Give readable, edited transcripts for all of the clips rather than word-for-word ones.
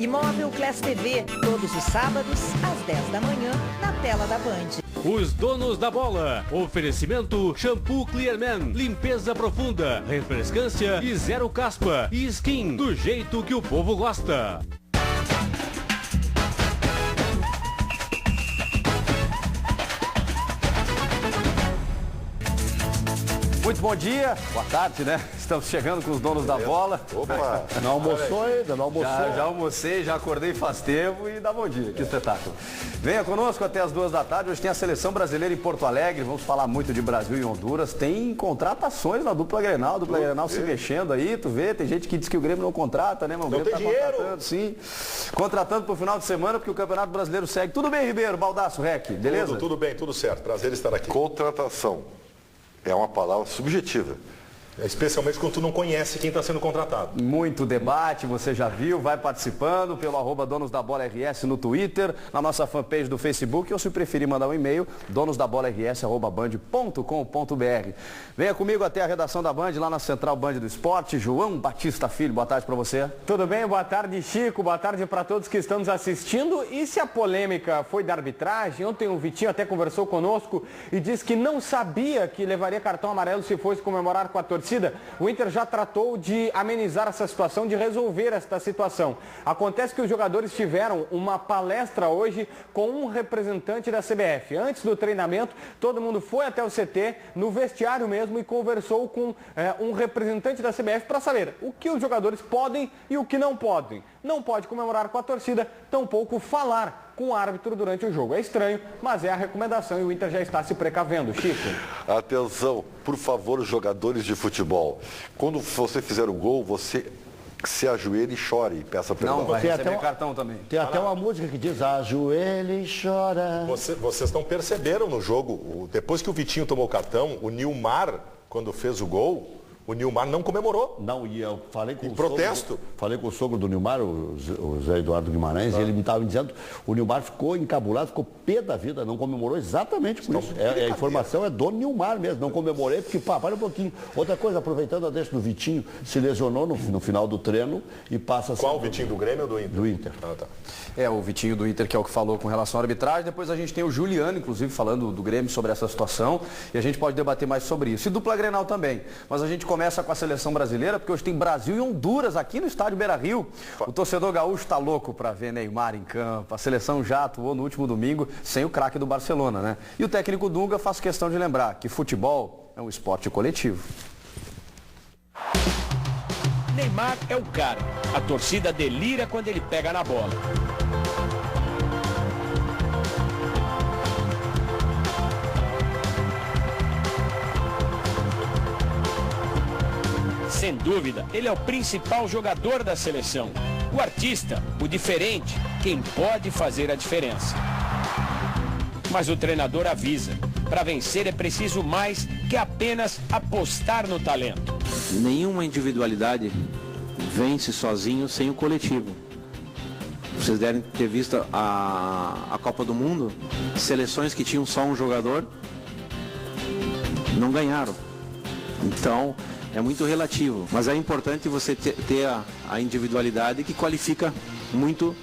Imóvel Class TV, todos os sábados, às 10 da manhã, na tela da Band. Os donos da bola. Oferecimento Shampoo Clearman. Limpeza profunda, refrescância e zero caspa. E skin, do jeito que o povo gosta. Muito bom dia, boa tarde, né? Estamos chegando com os donos da bola. Opa! Não almoçou ainda, não almoçou? Já almocei, já acordei faz tempo e dá bom dia, que espetáculo. Venha conosco até as 2 da tarde, hoje tem a Seleção Brasileira em Porto Alegre, vamos falar muito de Brasil e Honduras. Tem contratações na dupla Grenal, se mexendo aí, tu vê, tem gente que diz que o Grêmio não contrata, né? Mas o Grêmio tá contratando, sim. Contratando pro final de semana, porque o Campeonato Brasileiro segue. Tudo bem, Ribeiro, Baldasso, Rec, beleza? Tudo bem, tudo certo, prazer estar aqui. Contratação é uma palavra subjetiva. Especialmente quando tu não conhece quem está sendo contratado. Muito debate, você já viu, vai participando pelo @donosdabolaRS no Twitter, na nossa fanpage do Facebook, ou se preferir mandar um e-mail, donosdabolaRS@band.com.br. Venha comigo até a redação da Band, lá na Central Band do Esporte. João Batista Filho, boa tarde para você. Tudo bem? Boa tarde, Chico. Boa tarde para todos que estão nos assistindo. E se a polêmica foi da arbitragem? Ontem o Vitinho até conversou conosco e disse que não sabia que levaria cartão amarelo se fosse comemorar com a torcida. O Inter já tratou de amenizar essa situação, de resolver esta situação. Acontece que os jogadores tiveram uma palestra hoje com um representante da CBF. Antes do treinamento, todo mundo foi até o CT, no vestiário mesmo, e conversou com um representante da CBF para saber o que os jogadores podem e o que não podem. Não pode comemorar com a torcida, tampouco falar com o árbitro durante o jogo. É estranho, mas é a recomendação e o Inter já está se precavendo. Chico. Atenção, por favor, jogadores de futebol. Quando você fizer o gol, você se ajoelhe e chore e peça perdão. Não, vai receber cartão também. Tem até uma música que diz, ajoelhe e chora. Vocês não perceberam no jogo, depois que o Vitinho tomou o cartão, o Nilmar, quando fez o gol, o Nilmar não comemorou. Não, e eu falei com protesto. Falei com o sogro do Nilmar, o Zé Eduardo Guimarães, e ele me estava dizendo, o Nilmar ficou encabulado, ficou pé da vida, não comemorou exatamente por isso. A informação é do Nilmar mesmo, não comemorei, porque, para um pouquinho. Outra coisa, aproveitando a deixa do Vitinho, se lesionou no final do treino e passa... Qual o Vitinho, do Grêmio ou do Inter? Do Inter. Ah, tá. O Vitinho do Inter, que é o que falou com relação à arbitragem. Depois a gente tem o Juliano, inclusive, falando do Grêmio sobre essa situação. E a gente pode debater mais sobre isso. E dupla Grenal também. Mas a gente começa com a seleção brasileira, porque hoje tem Brasil e Honduras aqui no estádio Beira-Rio. O torcedor gaúcho está louco para ver Neymar em campo. A seleção já atuou no último domingo sem o craque do Barcelona, né? E o técnico Dunga faz questão de lembrar que futebol é um esporte coletivo. Neymar é o cara. A torcida delira quando ele pega na bola. Sem dúvida, ele é o principal jogador da seleção. O artista, o diferente, quem pode fazer a diferença. Mas o treinador avisa, para vencer é preciso mais que apenas apostar no talento. Nenhuma individualidade vence sozinho sem o coletivo. Vocês devem ter visto a Copa do Mundo, seleções que tinham só um jogador não ganharam. Então, é muito relativo, mas é importante você ter a individualidade que qualifica muito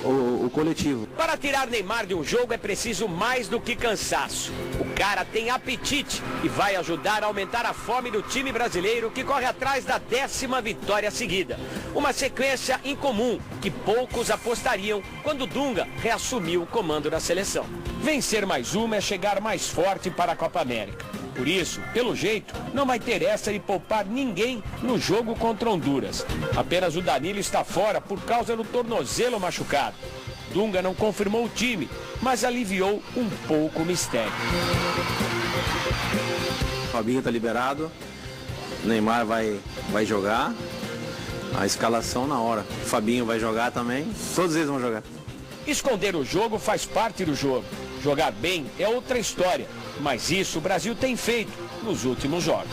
o coletivo. Para tirar Neymar de um jogo é preciso mais do que cansaço. O cara tem apetite e vai ajudar a aumentar a fome do time brasileiro, que corre atrás da 10ª vitória seguida. Uma sequência incomum que poucos apostariam quando Dunga reassumiu o comando da seleção. Vencer mais uma é chegar mais forte para a Copa América. Por isso, pelo jeito, não vai ter essa de poupar ninguém no jogo contra Honduras. Apenas o Danilo está fora por causa do tornozelo machucado. Dunga não confirmou o time, mas aliviou um pouco o mistério. Fabinho está liberado, Neymar vai jogar, a escalação na hora. Fabinho vai jogar também, todos eles vão jogar. Esconder o jogo faz parte do jogo. Jogar bem é outra história, mas isso o Brasil tem feito nos últimos jogos.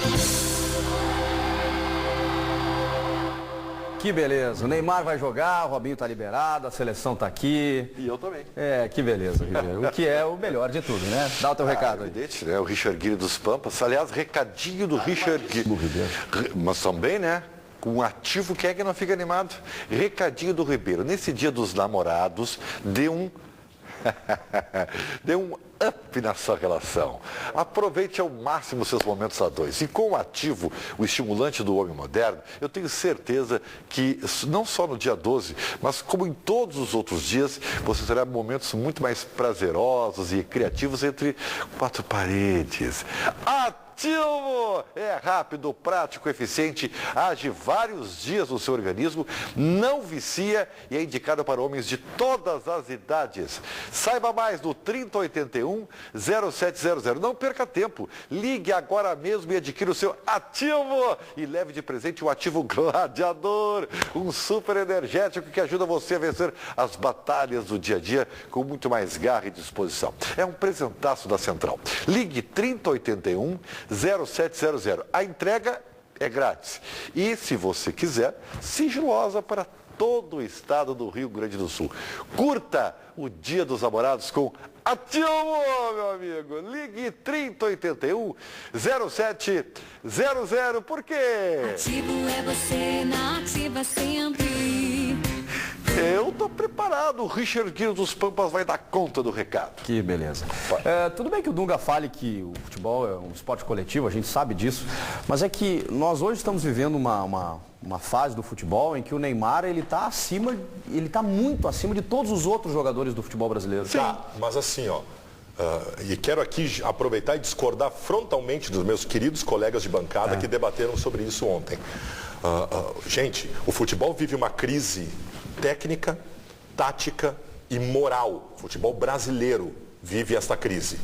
Que beleza, o Neymar vai jogar, o Robinho tá liberado, a seleção tá aqui. E eu também. Que beleza, Ribeiro. O que é o melhor de tudo, né? Dá o teu recado aí. Evidente, né? O Richard Guiri dos Pampas. Aliás, recadinho do Richard Guiri. Mas também, né? com um ativo, quem é que não fica animado? Recadinho do Ribeiro. Nesse dia dos namorados, dê um up na sua relação. Aproveite ao máximo seus momentos a dois. E com o ativo, o estimulante do homem moderno, eu tenho certeza que não só no dia 12, mas como em todos os outros dias, você terá momentos muito mais prazerosos e criativos entre quatro paredes. Ativo! É rápido, prático, eficiente, age vários dias no seu organismo, não vicia e é indicado para homens de todas as idades. Saiba mais no 3081-0700. Não perca tempo. Ligue agora mesmo e adquira o seu Ativo e leve de presente o Ativo Gladiador, um super energético que ajuda você a vencer as batalhas do dia a dia com muito mais garra e disposição. É um presentaço da Central. Ligue 3081-0700. A entrega é grátis. E, se você quiser, sigilosa para todo o estado do Rio Grande do Sul. Curta o Dia dos Namorados com Ativo, meu amigo. Ligue 3081-0700. Por quê? Ativo é você na ativa sempre. Eu tô preparado. O Richard Guilherme dos Pampas vai dar conta do recado. Que beleza. Tudo bem que o Dunga fale que o futebol é um esporte coletivo, a gente sabe disso, mas é que nós hoje estamos vivendo uma fase do futebol em que o Neymar, ele tá muito acima de todos os outros jogadores do futebol brasileiro. Sim, mas assim, e quero aqui aproveitar e discordar frontalmente dos meus queridos colegas de bancada que debateram sobre isso ontem. Gente, o futebol vive uma crise técnica, tática e moral. O futebol brasileiro vive esta crise.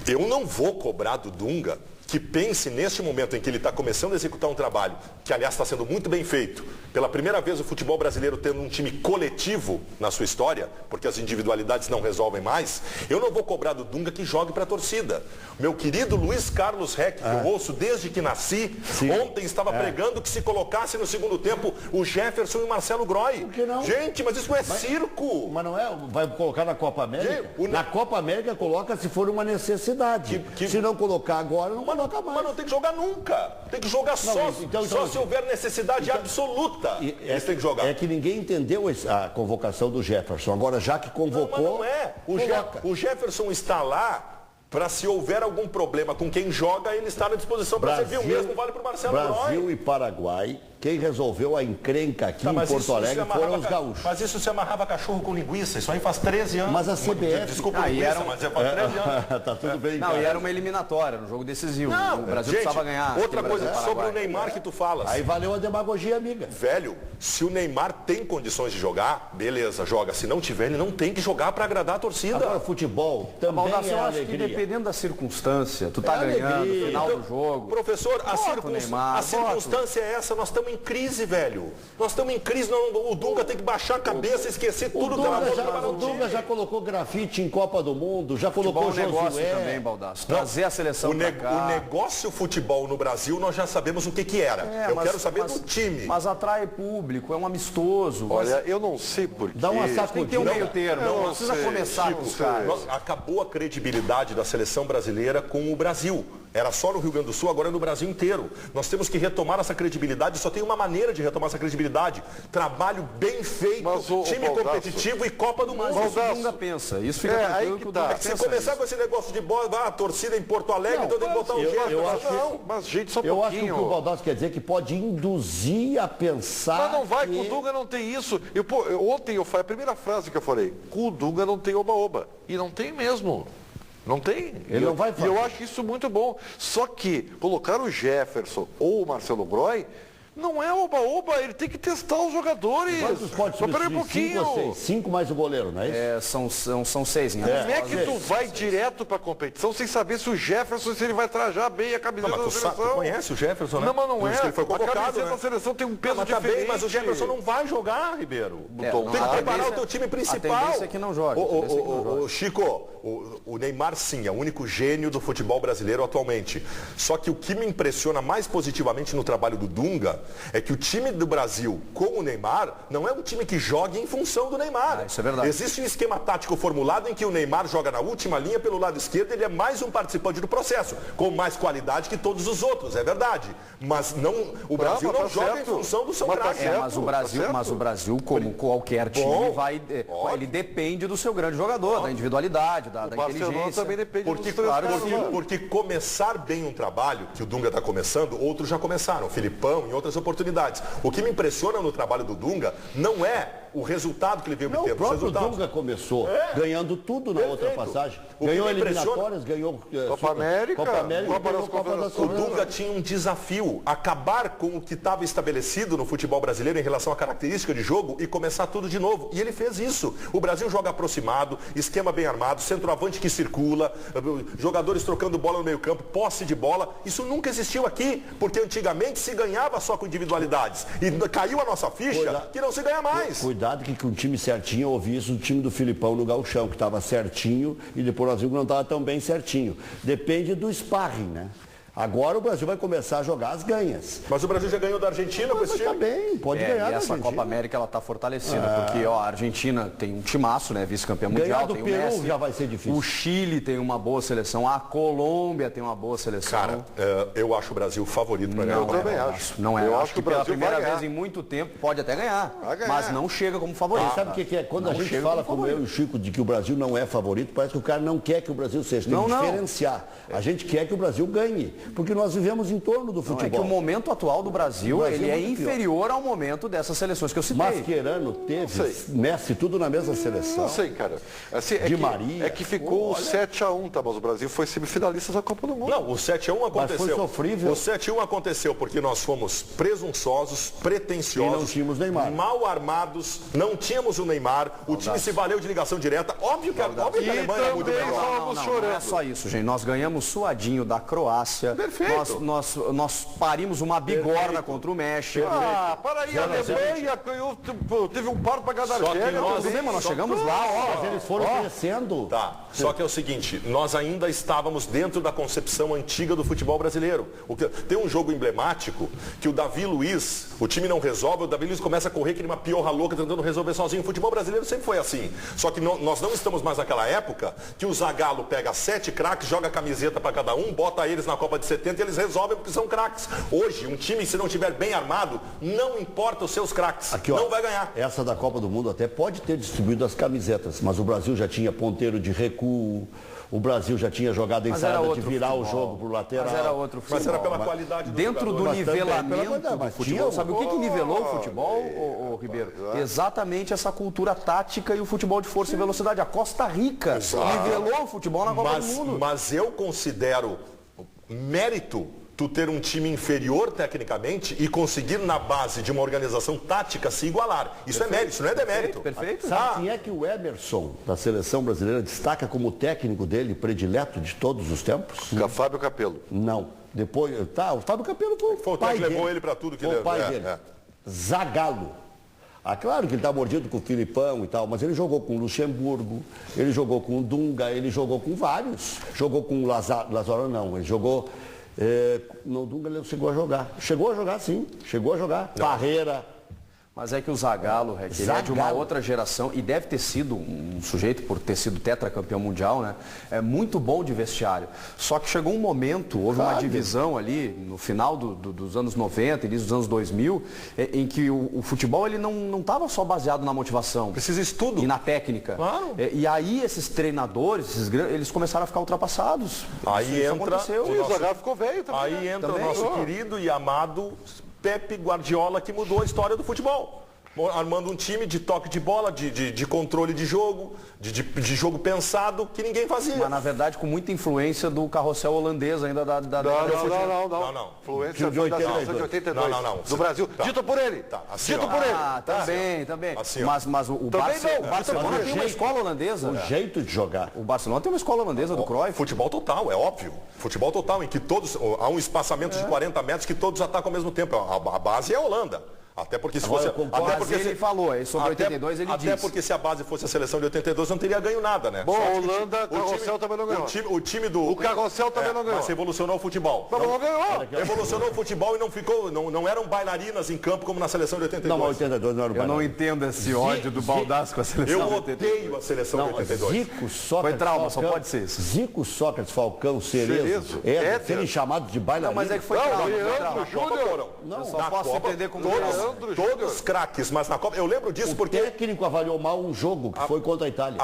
Eu não vou cobrar do Dunga que pense neste momento em que ele está começando a executar um trabalho, que aliás está sendo muito bem feito, pela primeira vez o futebol brasileiro tendo um time coletivo na sua história, porque as individualidades não resolvem mais, eu não vou cobrar do Dunga que jogue para a torcida. Meu querido Luiz Carlos Reck, que eu ouço desde que nasci, ontem estava pregando que se colocasse no segundo tempo o Jefferson e o Marcelo Groy. Por que não? Gente, mas isso não é circo. Mas não é? Vai colocar na Copa América? Na Copa América coloca se for uma necessidade. Se não colocar agora, não coloca mais. Mas não tem que jogar nunca. Tem que jogar só se houver necessidade absoluta. Eles têm que jogar. É que ninguém entendeu a convocação do Jefferson. Agora, já que convocou... Não é. O Jefferson está lá para, se houver algum problema com quem joga, ele está à disposição para servir. O mesmo vale para o Marcelo Groy. Brasil e Paraguai, quem resolveu a encrenca aqui em Porto Alegre foram os gaúchos. Mas isso se amarrava cachorro com linguiça. Isso aí faz 13 anos. Mas a CBF... Desculpa linguiça, mas faz 13 anos. Tá tudo bem. Não, e era uma eliminatória, um jogo decisivo. O Brasil precisava ganhar. Outra coisa, sobre o Neymar que tu falas. Aí valeu a demagogia, amiga. Velho, se o Neymar tem condições de jogar, beleza, joga. Se não tiver, ele não tem que jogar para agradar a torcida. Agora, futebol também eu acho alegria. que dependendo da circunstância, tu tá ganhando no final do jogo. Professor, a circunstância é essa, nós estamos em crise, velho. Nós estamos em crise, o Dunga tem que baixar a cabeça, esquecer tudo. O Dunga já colocou grafite em Copa do Mundo, já colocou o negócio também, Baldasso. Trazer a seleção pra cá. O negócio futebol no Brasil, nós já sabemos o que era. Eu quero saber do time. Mas atrai público, é um amistoso. Olha, eu não sei porquê. Dá uma sacudida. Tem que ter um meio termo. Não precisa começar com os caras. Acabou a credibilidade da seleção brasileira com o Brasil. Era só no Rio Grande do Sul, agora é no Brasil inteiro. Nós temos que retomar essa credibilidade, só tem uma maneira de retomar essa credibilidade. Trabalho bem feito, time competitivo e Copa do Mundo. Mas o Dunga pensa, isso fica tranquilo que o Dunga pensa. Se começar com esse negócio de bola, a torcida em Porto Alegre, então tem que botar um jeito. Mas, gente, só eu acho que o que o Baldasso quer dizer é que pode induzir a pensar. Mas não vai, com o Dunga não tem isso. Ontem eu falei, a primeira frase que eu falei, com o Dunga não tem oba-oba. E não tem mesmo. Não tem. Ele não vai fazer. E eu acho isso muito bom. Só que colocar o Jefferson ou o Marcelo Groy não é oba-oba, ele tem que testar os jogadores. Quantos pode substituir? Um pouquinho. 5 ou 6? 5 mais o goleiro, não é isso? São 6, hein? Como é que tu vai direto para a competição sem saber se o Jefferson, se ele vai trajar bem a camiseta da seleção? Tu conhece o Jefferson, né? Não, mas não é. Ele foi convocado, a camiseta da seleção tem um peso diferente. Mas o Jefferson não vai jogar, Ribeiro. Tem que preparar o teu time principal. A tendência é que não joga. Chico, o Neymar sim, é o único gênio do futebol brasileiro atualmente. Só que o que me impressiona mais positivamente no trabalho do Dunga é que o time do Brasil com o Neymar não é um time que joga em função do Neymar. Isso é verdade. Existe um esquema tático formulado em que o Neymar joga na última linha pelo lado esquerdo, ele é mais um participante do processo, com mais qualidade que todos os outros, é verdade. Mas não, o Brasil não joga em função do seu craque. Mas o Brasil, como qualquer time, ele depende do seu grande jogador, da individualidade, da inteligência. Também depende porque começar bem um trabalho, que o Dunga está começando, outros já começaram, o Filipão em outras oportunidades. O que me impressiona no trabalho do Dunga não é o resultado que ele veio obtendo. O próprio Dunga começou ganhando tudo na outra passagem. Ganhou eliminatórias, ganhou Copa América, Copa das O Dunga tinha um desafio, acabar com o que estava estabelecido no futebol brasileiro em relação à característica de jogo e começar tudo de novo. E ele fez isso. O Brasil joga aproximado, esquema bem armado, centroavante que circula, jogadores trocando bola no meio campo, posse de bola. Isso nunca existiu aqui, porque antigamente se ganhava só com individualidades. E caiu a nossa ficha que não se ganha mais. Cuidado que com um time certinho, eu ouvi isso do time do Filipão no Gauchão, que estava certinho e depois o Brasil não estava tão bem certinho. Depende do sparring, né? Agora o Brasil vai começar a jogar as ganhas. Mas o Brasil já ganhou da Argentina com esse time? Tá bem, pode ganhar da Argentina. Essa Copa América ela está fortalecida, porque a Argentina tem um timaço, né? Vice-campeão mundial, do tem Peru o Messi, já vai ser difícil. O Chile tem uma boa seleção, a Colômbia tem uma boa seleção. Cara, eu acho o Brasil favorito para ganhar. Eu também acho. Não é. Eu acho que o Brasil pela primeira vai vez em muito tempo pode até ganhar, mas não chega como favorito. Sabe o que é? Quando a gente fala como eu e o Chico de que o Brasil não é favorito, parece que o cara não quer que o Brasil seja. Tem que diferenciar. A gente quer que o Brasil ganhe, porque nós vivemos em torno do futebol. É que o momento atual do Brasil, ele é inferior ao momento dessas seleções que eu citei. Mascherano teve, Messi, tudo na mesma seleção. Não sei, cara. Assim, Maria. É que ficou 7-1, tá? Mas o Brasil foi semifinalista da Copa do Mundo. Não, o 7-1 aconteceu. Mas foi sofrível. O 7-1 aconteceu porque nós fomos presunçosos, pretensiosos. E não tínhamos Neymar. Mal armados, não tínhamos o Neymar, o time se valeu de ligação direta. Óbvio que a Alemanha é muito melhor. Não é só isso, gente. Nós ganhamos suadinho da Croácia. Perfeito. Nós parimos uma bigorna contra o México. Para aí, a Alemanha teve um paro para cada Argélia. Nós chegamos lá, Mas eles foram crescendo. Tá, só que é o seguinte, nós ainda estávamos dentro da concepção antiga do futebol brasileiro. Tem um jogo emblemático que o Davi Luiz, o time não resolve, o Davi Luiz começa a correr que nem uma piorra louca tentando resolver sozinho. O futebol brasileiro sempre foi assim. Só que nós não estamos mais naquela época que o Zagallo pega 7 craques, joga a camiseta para cada um, bota eles na Copa de 70 e eles resolvem porque são craques. Hoje, um time, se não estiver bem armado, não importa os seus craques, não vai ganhar. Essa da Copa do Mundo até pode ter distribuído as camisetas, mas o Brasil já tinha ponteiro de recuo, o Brasil já tinha jogado em ensaiada de virar o jogo pro lateral. Mas era outro futebol. Mas era pela qualidade do dentro jogador. do nivelamento do futebol. Sabe o que nivelou o futebol, Ribeiro? Exatamente essa cultura tática e o futebol de força e velocidade. A Costa Rica nivelou o futebol na Copa do Mundo. Mas eu considero mérito tu ter um time inferior tecnicamente e conseguir na base de uma organização tática se igualar. Isso é mérito, isso não é demérito. Perfeito. Sabe quem é que o Emerson, da seleção brasileira, destaca como técnico dele predileto de todos os tempos? Fábio Capello. Não. Depois, o Fábio Capello foi o pai que dele. levou ele para tudo que ele o pai dele. Zagallo. Claro que ele está mordido com o Filipão e tal, mas ele jogou com o Luxemburgo, ele jogou com o Dunga, ele jogou com vários. Jogou com o Lazaro não, ele jogou... no Dunga ele não chegou a jogar. Chegou a jogar, sim. Chegou a jogar. Parreira. Mas é que o Zagallo, ele é de uma outra geração e deve ter sido um sujeito, por ter sido tetracampeão mundial, né? É muito bom de vestiário. Só que chegou um momento, houve uma divisão ali, no final dos anos 90, início dos anos 2000, em que o futebol ele não estava só baseado na motivação. Precisa estudo. E na técnica. Claro. E aí esses treinadores, eles começaram a ficar ultrapassados. Aí entra... O Zagallo ficou velho também. Aí entra o nosso querido e amado Pepe Guardiola, que mudou a história do futebol. Armando um time de toque de bola, de controle de jogo, de jogo pensado, que ninguém fazia. Mas, na verdade, com muita influência do carrossel holandês ainda da Não. Influência de 82. Não. Do Brasil. Tá. Dito por ele. Tá. Assim, Dito por ele. Também. Assim, mas o Barcelona tem uma escola holandesa. O jeito de jogar. O Barcelona tem uma escola holandesa do Cruyff. Futebol total, é óbvio. Futebol total, em que todos... Há um espaçamento de 40 metros que todos atacam ao mesmo tempo. A base é a Holanda. Até porque se Agora, fosse... eu concordo, até porque ele falou, aí sobre 82 ele Até disse. porque se a base fosse a seleção de 82, não teria ganho nada, né? Bom, Só a que Holanda, Carrossel também não ganhou. O time do... O Carrossel também não ganhou. Mas revolucionou o futebol. Mas não ganhou. Revolucionou o futebol e não ficou... Não eram bailarinas em campo como na seleção de 82. Não, mas 82 não era o Eu não Bailarino. entendo esse ódio do Baldassi com a seleção. Eu odeio a seleção de 82. Zico, Sócrates, Foi trauma, Falcão, só pode ser isso. Zico, Sócrates, Falcão, Cerezo, Éder, serem chamados de bailarino. Mas é que foi Não, trauma. Leandro Júnior. Eu só posso entender como Todos craques, mas na Copa... Eu lembro disso O porque... técnico avaliou mal um jogo que foi contra a Itália.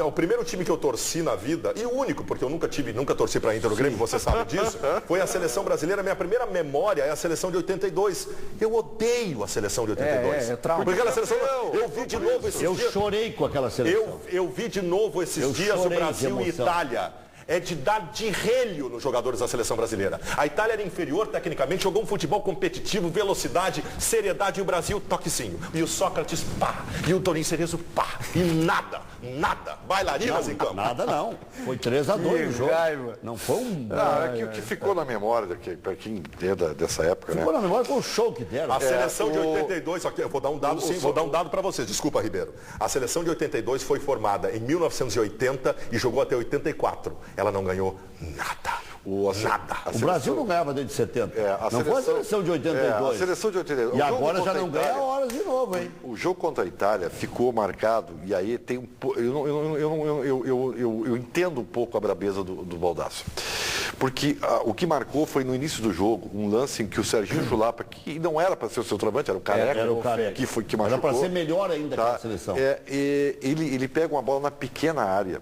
O primeiro time que eu torci na vida, e o único, porque eu nunca torci para Inter ou Grêmio, você sabe disso, foi a seleção brasileira. Minha primeira memória é a seleção de 82. Eu odeio a seleção de 82. É trauma. Porque aquela seleção, eu vi de novo esses Eu dias. chorei com aquela seleção. Eu vi de novo esses Eu dias o chorei de Brasil e emoção. Itália. É de dar de relho nos jogadores da seleção brasileira. A Itália era inferior tecnicamente, jogou um futebol competitivo, velocidade, seriedade, e o Brasil, toquezinho. E o Sócrates, pá. E o Toninho Cerezo, pá. E nada. Bailarinas em campo. Nada não. Foi 3-2 o jogo. raiva. Não foi um... É que o que ficou na memória, para quem é dessa época, né? Ficou na memória, foi o show que deram. A seleção de 82, só que eu vou dar um dado, vou dar um dado para vocês. Desculpa, Ribeiro. A seleção de 82 foi formada em 1980 e jogou até 84. Ela não ganhou nada. Nada. O Brasil não ganhava desde 70. Não foi a seleção de 82. A seleção de 82. E agora já não ganha horas de novo, hein? O jogo contra a Itália ficou marcado, e aí tem um eu entendo um pouco a brabeza do Baldassi. Porque o que marcou foi no início do jogo, um lance em que o Serginho Chulapa, que não era para ser o centroavante, era o Careca, Era o Careca. que machucou. Era para ser melhor ainda que a seleção. Ele pega uma bola na pequena área,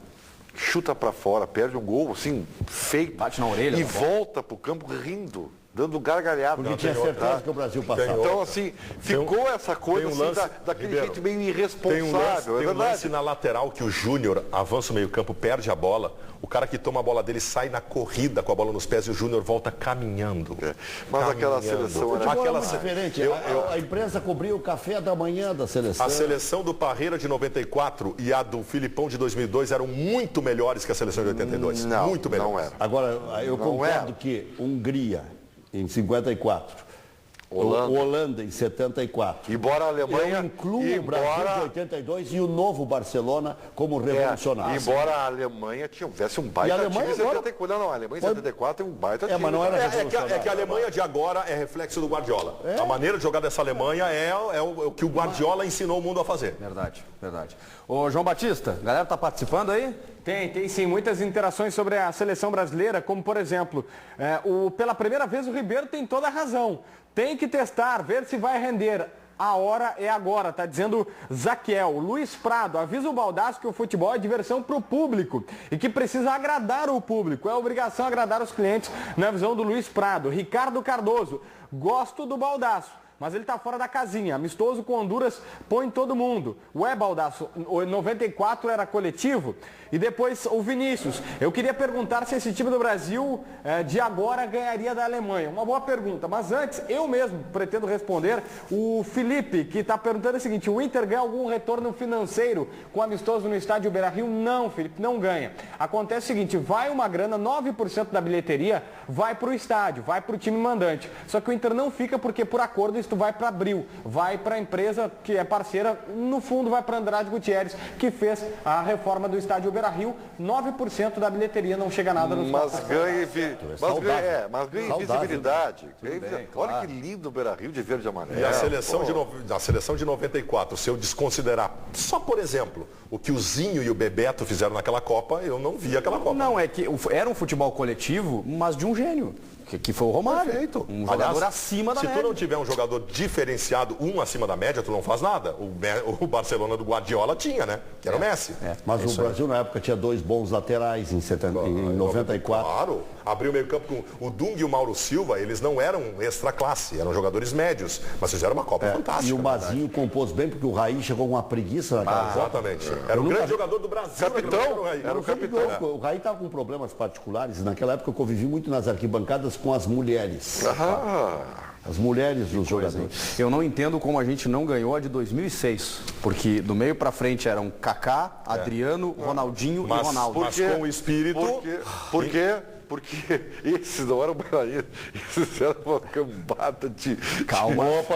chuta para fora, perde um gol, assim, feito. Bate na orelha. E volta para o campo rindo, dando gargalhada. Porque tinha certeza que o Brasil passava. Então, assim, ficou essa coisa assim, daquele Ribeiro, jeito meio Tem irresponsável, um é verdade. lance na lateral que o Júnior avança o meio-campo, perde a bola. O cara que toma a bola dele sai na corrida com a bola nos pés e o Júnior volta caminhando. Mas aquela seleção era... Aquela diferente. A imprensa cobria o café da manhã da seleção. A seleção do Parreira de 94 e a do Filipão de 2002 eram muito melhores que a seleção de 82. Não, muito melhores. não era. Agora, eu Não concordo era. que Hungria, em 54, Holanda em 74. Embora a Alemanha... Eu incluo o Brasil de 82 e o novo Barcelona como revolucionário. Embora a Alemanha tivesse um baita E a Alemanha time em agora- 74. Não, a Alemanha em 74 tem um baita time. mas não era É revolucionário. que a Alemanha de agora é reflexo do Guardiola. A maneira de jogar dessa Alemanha é o que o Guardiola ensinou o mundo a fazer. Verdade. Ô, João Batista, a galera tá participando aí? Tem sim, muitas interações sobre a seleção brasileira, como por exemplo, pela primeira vez o Ribeiro tem toda a razão. Tem que testar, ver se vai render. A hora é agora, tá dizendo Zaquiel. Luiz Prado, avisa o Baldassi que o futebol é diversão para o público e que precisa agradar o público. É obrigação agradar os clientes, na visão do Luiz Prado. Ricardo Cardoso, gosto do Baldassi, mas ele está fora da casinha. Amistoso com Honduras, põe todo mundo. Ué, Baldasso, o 94 era coletivo? E depois o Vinícius. Eu queria perguntar se esse time do Brasil de agora ganharia da Alemanha. Uma boa pergunta, mas antes, eu mesmo pretendo responder. O Felipe, que está perguntando o seguinte: o Inter ganha algum retorno financeiro com amistoso no estádio Beira-Rio? Não, Felipe, não ganha. Acontece o seguinte, vai uma grana, 9% da bilheteria vai para o estádio, vai para o time mandante. Só que o Inter não fica porque por acordo isto vai para Abril, vai para a empresa que é parceira, no fundo vai para Andrade Gutierrez, que fez a reforma do estádio Beira-Rio. 9% da bilheteria não chega nada nos Mas ganha visibilidade. Olha claro. que lindo o Beira-Rio de verde e amarelo. E a seleção de 94, se eu desconsiderar, só por exemplo, o que o Zinho e o Bebeto fizeram naquela Copa, eu não vi aquela Copa. Não, é que era um futebol coletivo, mas de um gênio, que foi o Romário. Perfeito. Um jogador acima da se média. tu não tiver um jogador diferenciado, um acima da média, tu não faz nada. O Barcelona do Guardiola tinha, né? Que era o Messi. Mas o Brasil na época tinha dois bons laterais em 94. Claro. Abriu o meio campo com o Dung e o Mauro Silva, eles não eram extra classe, eram jogadores médios, mas fizeram uma Copa fantástica. E o Mazinho compôs bem, porque o Raí chegou com uma preguiça naquela Copa. Exatamente. Era o grande jogador do Brasil. Capitão. Era o capitão. O Raí estava com problemas particulares. Naquela época eu convivi muito nas arquibancadas com as mulheres. As mulheres dos jogadores. Eu não entendo como a gente não ganhou a de 2006, porque do meio pra frente eram Kaká, Adriano, Ronaldinho e Ronaldo. Mas com o espírito... Por quê? porque esses não eram bailarinos, esses eram uma cambada de... Calma. Opa.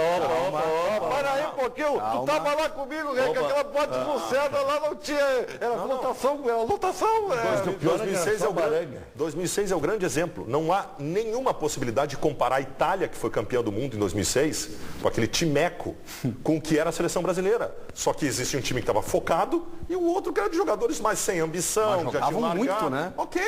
Para aí um pouquinho, tu tava lá comigo, que aquela porta de buceta lá não tinha... Era lotação. 2006 é o grande exemplo. Não há nenhuma possibilidade de comparar a Itália, que foi campeã do mundo em 2006, com aquele timeco, com o que era a seleção brasileira. Só que existe um time que estava focado e o outro que era de jogadores mais sem ambição. Mas jogavam muito, né? Ok,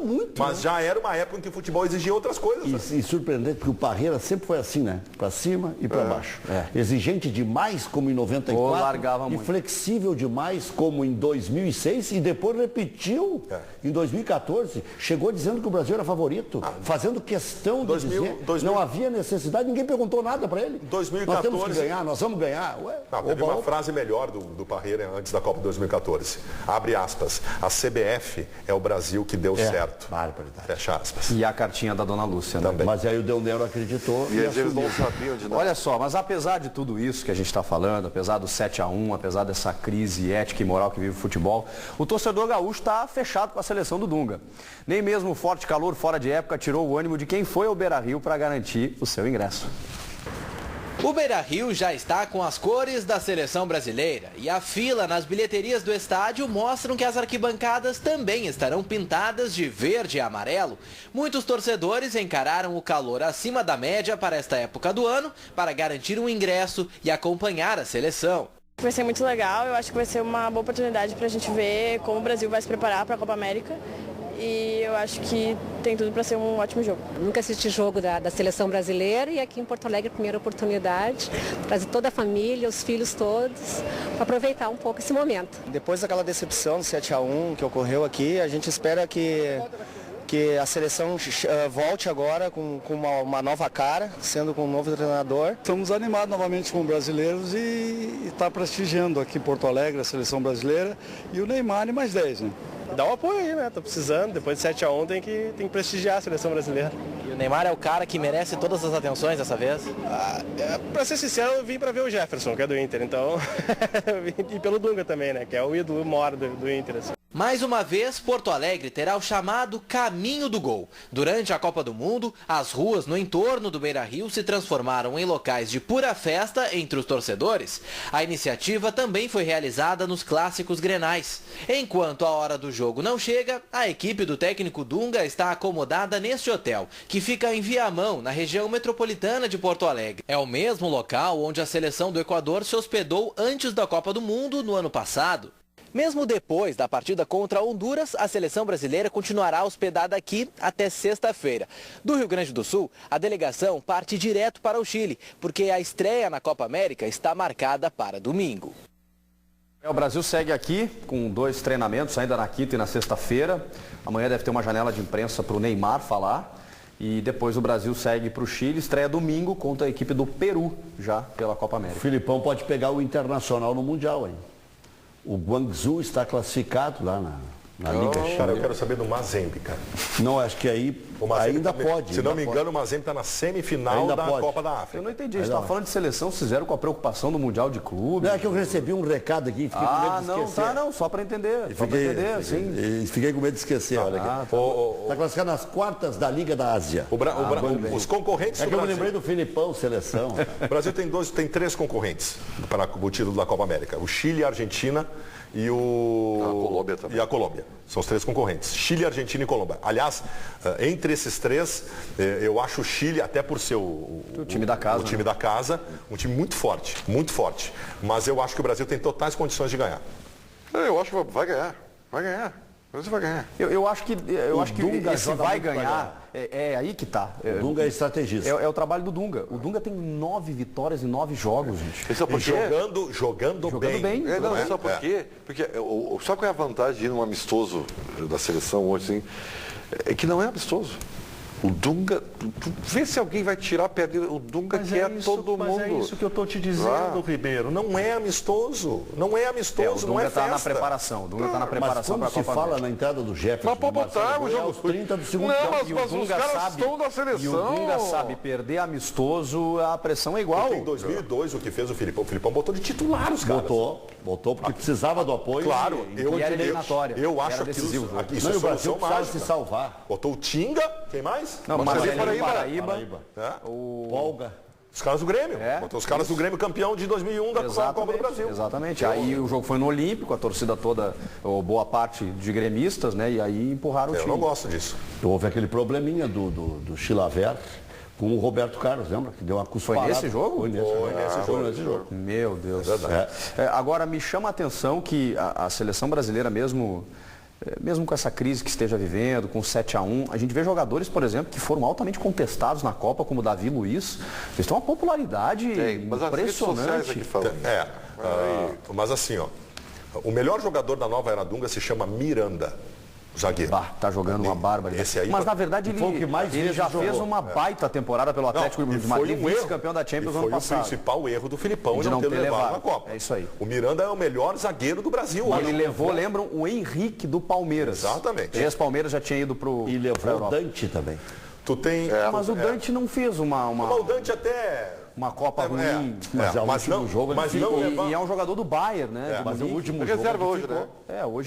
Muito, mas já era uma época em que o futebol exigia outras coisas. E surpreendente, porque o Parreira sempre foi assim, né? Para cima e para baixo. Exigente demais, como em 94. Largava e muito. Flexível demais, como em 2006. E depois repetiu em 2014. Chegou dizendo que o Brasil era favorito. Fazendo questão de dizer. Não havia necessidade, ninguém perguntou nada para ele. 2014, nós temos que ganhar, nós vamos ganhar. Teve uma frase melhor do Parreira antes da Copa de 2014. Abre aspas. A CBF é o Brasil que deu certo. Barbaridade. Fecha aspas. E a cartinha da Dona Lúcia, né? Também. Mas aí o Del Nero acreditou. E eles não sabiam de nada. Olha só, mas apesar de tudo isso que a gente está falando, apesar do 7-1, apesar dessa crise ética e moral que vive o futebol, o torcedor gaúcho está fechado com a seleção do Dunga. Nem mesmo o forte calor fora de época tirou o ânimo de quem foi ao Beira-Rio para garantir o seu ingresso. O Beira-Rio já está com as cores da seleção brasileira e a fila nas bilheterias do estádio mostram que as arquibancadas também estarão pintadas de verde e amarelo. Muitos torcedores encararam o calor acima da média para esta época do ano para garantir um ingresso e acompanhar a seleção. Vai ser muito legal, eu acho que vai ser uma boa oportunidade para a gente ver como o Brasil vai se preparar para a Copa América. E eu acho que tem tudo para ser um ótimo jogo. Nunca assisti jogo da seleção brasileira e aqui em Porto Alegre, primeira oportunidade, trazer toda a família, os filhos todos, para aproveitar um pouco esse momento. Depois daquela decepção do 7-1 que ocorreu aqui, a gente espera que a seleção volte agora com uma nova cara, sendo com um novo treinador. Estamos animados novamente com brasileiros e está prestigiando aqui em Porto Alegre a seleção brasileira e o Neymar e mais 10, né? Dá um apoio aí, né? Tô precisando. Depois de 7-1 tem que prestigiar a seleção brasileira. E o Neymar é o cara que merece todas as atenções dessa vez? Pra ser sincero, eu vim pra ver o Jefferson, que é do Inter. Então, e pelo Dunga também, né? Que é o ídolo maior do Inter. Assim. Mais uma vez, Porto Alegre terá o chamado Caminho do Gol. Durante a Copa do Mundo, as ruas no entorno do Beira-Rio se transformaram em locais de pura festa entre os torcedores. A iniciativa também foi realizada nos clássicos grenais. Enquanto a hora do jogo não chega, a equipe do técnico Dunga está acomodada neste hotel, que fica em Viamão, na região metropolitana de Porto Alegre. É o mesmo local onde a seleção do Equador se hospedou antes da Copa do Mundo no ano passado. Mesmo depois da partida contra Honduras, a seleção brasileira continuará hospedada aqui até sexta-feira. Do Rio Grande do Sul, a delegação parte direto para o Chile, porque a estreia na Copa América está marcada para domingo. O Brasil segue aqui com 2 treinamentos, ainda na quinta e na sexta-feira. Amanhã deve ter uma janela de imprensa para o Neymar falar. E depois o Brasil segue para o Chile, estreia domingo contra a equipe do Peru, já pela Copa América. O Filipão pode pegar o Internacional no Mundial, hein? O Guangzhou está classificado lá na Liga China. Cara, eu quero saber do Mazembe, cara. Não, acho que aí ainda pode. Se não me engano, o Mazembe está na semifinal da Copa da África. Eu não entendi, a gente estava falando de seleção, vocês fizeram com a preocupação do Mundial de Clube. Não, é que eu recebi um recado aqui, fiquei com medo de esquecer. Não, só para entender. Fiquei com medo de esquecer, olha aqui. Está classificado nas quartas da Liga da Ásia. Os concorrentes do Brasil. É que eu me lembrei do Filipão, seleção. O Brasil tem 3 concorrentes para o título da Copa América. O Chile, a Argentina e a Colômbia. São os 3 concorrentes. Chile, Argentina e Colômbia. Aliás, entre esses 3, eu acho o Chile, até por ser o time da casa. O time da casa, um time muito forte, muito forte. Mas eu acho que o Brasil tem totais condições de ganhar. Eu acho que vai ganhar. Vai ganhar. O Brasil vai ganhar. Eu acho que esse vai ganhar. É aí que tá. O Dunga é estrategista. É o trabalho do Dunga. O Dunga tem 9 vitórias em 9 jogos, gente. Isso é porque jogando bem. Não, sabe por quê? Porque sabe qual é a vantagem de ir num amistoso da seleção hoje, assim? É que não é amistoso. O Dunga, vê se alguém vai tirar a perna. O Dunga todo mundo. Mas é isso que eu estou te dizendo, Ribeiro. Não é amistoso. Não é amistoso, não é festa. Tá na preparação. O Dunga está na preparação para a Copa. Se fala na entrada do Jefferson. Mas pode botar o jogo. Aos 30 do segundo tempo. E Mas os caras estão da seleção. E o Dunga sabe perder amistoso, a pressão é igual. Porque em 2002, o que fez o Filipão botou de titular os caras. Botou porque precisava do apoio. Claro, eu acho que isso é solução mágica. Se salvar. Botou o Tinga, quem mais? Não, Marcelinho Paraíba. O Polga. Os caras do Grêmio. Botou os caras do Grêmio campeão de 2001 da Copa do Brasil. Exatamente. Aí o jogo foi no Olímpico, a torcida toda, ou boa parte de gremistas, né? E aí empurraram o time. Eu não gosto disso. Houve aquele probleminha do Chilavert com o Roberto Carlos, lembra? Que deu uma cusparada. Foi nesse jogo? Foi nesse jogo. Meu Deus. Agora, me chama a atenção que a seleção brasileira mesmo com essa crise que esteja vivendo, com 7-1, a gente vê jogadores, por exemplo, que foram altamente contestados na Copa, como o Davi Luiz. Eles têm uma popularidade impressionante. Mas assim, ó, o melhor jogador da nova era Dunga se chama Miranda. Zagueiro. Tá jogando uma bárbara. Mas na verdade ele já fez uma baita temporada pelo Atlético de Madrid, vice-campeão da Champions ano passado. Foi o principal erro do Filipão de não ter levado na Copa. É isso aí. O Miranda é o melhor zagueiro do Brasil hoje. Ele levou, lembram, o Henrique do Palmeiras. Exatamente. Esse Palmeiras já tinha ido pro... E levou o Dante também. Tu tem... mas o Dante não fez uma... Mas o Dante até... Uma Copa ruim. Mas é o último jogo. E é um jogador do Bayern, né? Mas é o último jogo. Reserva hoje, né? Hoje